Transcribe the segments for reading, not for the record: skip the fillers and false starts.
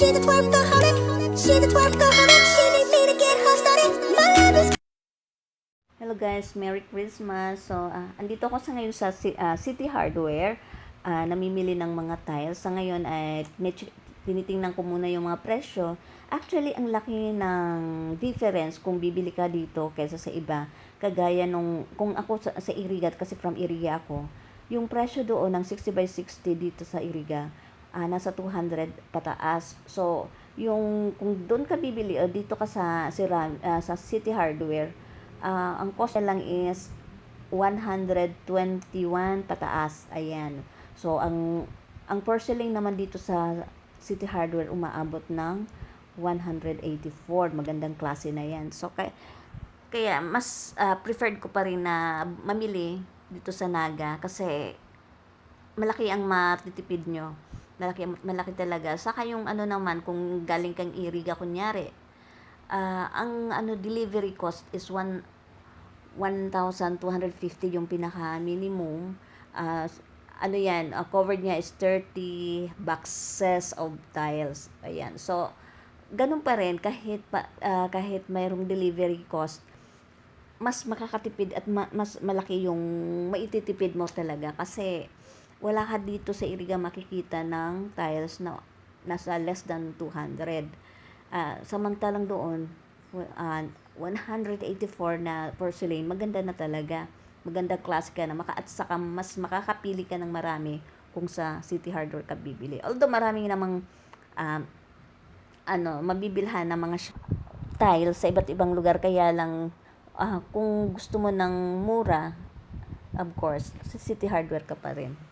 She's a workaholic. She's a workaholic. She needs me to get her started. My love is. Hello guys, Merry Christmas. So, andito ako sa ngayon sa City Hardware. Namimili ng mga tiles. Sa ngayon ay tinitingnan ko muna yung mga presyo. Actually, ang laki ng difference kung bibili ka dito kaysa sa iba. Kagaya nung, kung ako sa Iriga, kasi from Iriga ako, yung presyo doon ng 60 by 60 dito sa Iriga, nasa 200 pataas. So, yung kung doon ka bibili o dito ka sa City Hardware, ang cost lang is 121 pataas. Ayan. So, ang porcelain naman dito sa City Hardware umaabot ng 184. Magandang klase na yan. So, kaya mas preferred ko pa rin na mamili dito sa Naga kasi malaki ang matitipid nyo. Malaki talaga. Saka yung ano naman, kung galing kang Iriga, kunyari, ang delivery cost is 1,250 yung pinaka minimum. Yan, covered niya is 30 boxes of tiles. Ayan. So, ganun pa rin kahit mayroong delivery cost, mas makakatipid at mas malaki yung maititipid mo talaga kasi wala ka dito sa Iriga makikita ng tiles na nasa less than 200. Samantalang doon, 184 na porcelain, maganda na talaga. Maganda klase ka na, at saka mas makakapili ka ng marami kung sa City Hardware ka bibili. Although maraming namang mabibilhan ng mga tiles sa iba't ibang lugar, kaya lang kung gusto mo ng mura, of course, sa City Hardware ka pa rin.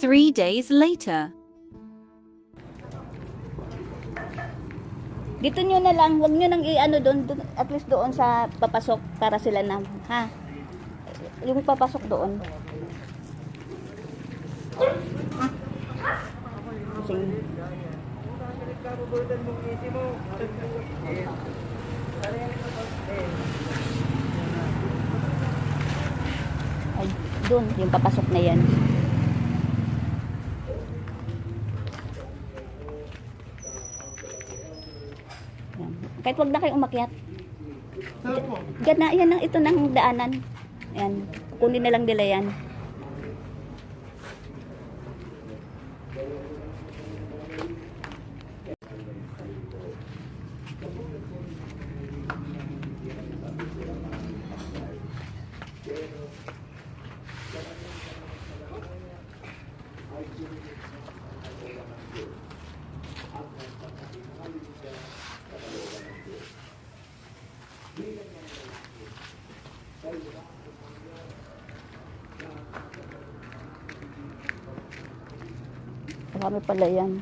3 days later. Dito nyo na lang, wag nyo nang i-ano doon, at least doon sa papasok para sila na, ha? Yung papasok doon. Sige. Ay, doon, yung papasok na yan. Yan. Kahit wag na kayong umakyat. Diyan na, yan, ito ng daanan. Yan, kunin na lang nila yan. Marami pala yan.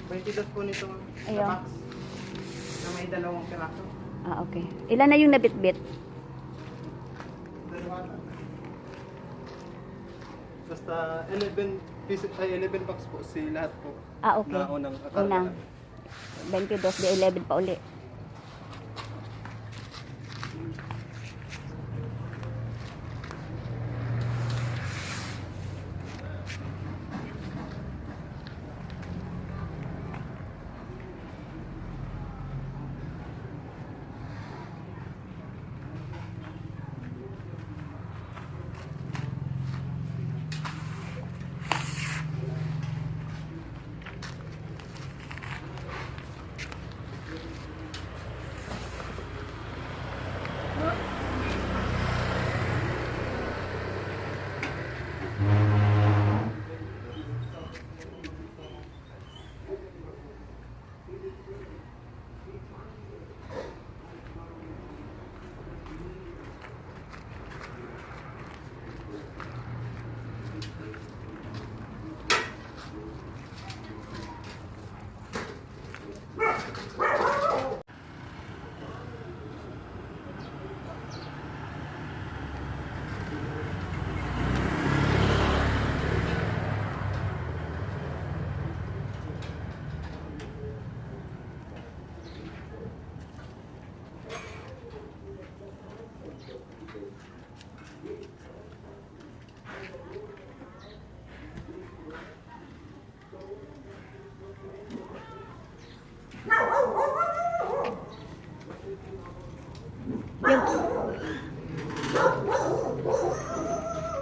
22 po nito Ayaw. sa box na may dalawang piraso. Ah, okay. Ilan na yung nabitbit? Dalawa na. Basta 11 pieces, ay 11 box po si lahat po. Ah, okay. Na unang Unang. 22 di 11 pa uli.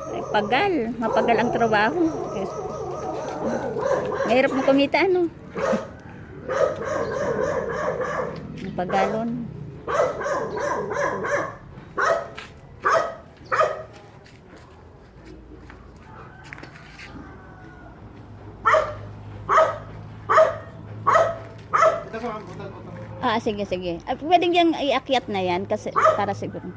Ay, pagal. Mapagal ang trabaho. Yes. Mahirap mo kumita, ano? Mapagalon. Ito po ang butal po. Ah, sige, sige. Ah, pwedeng yung iakyat na yan kasi para siguro.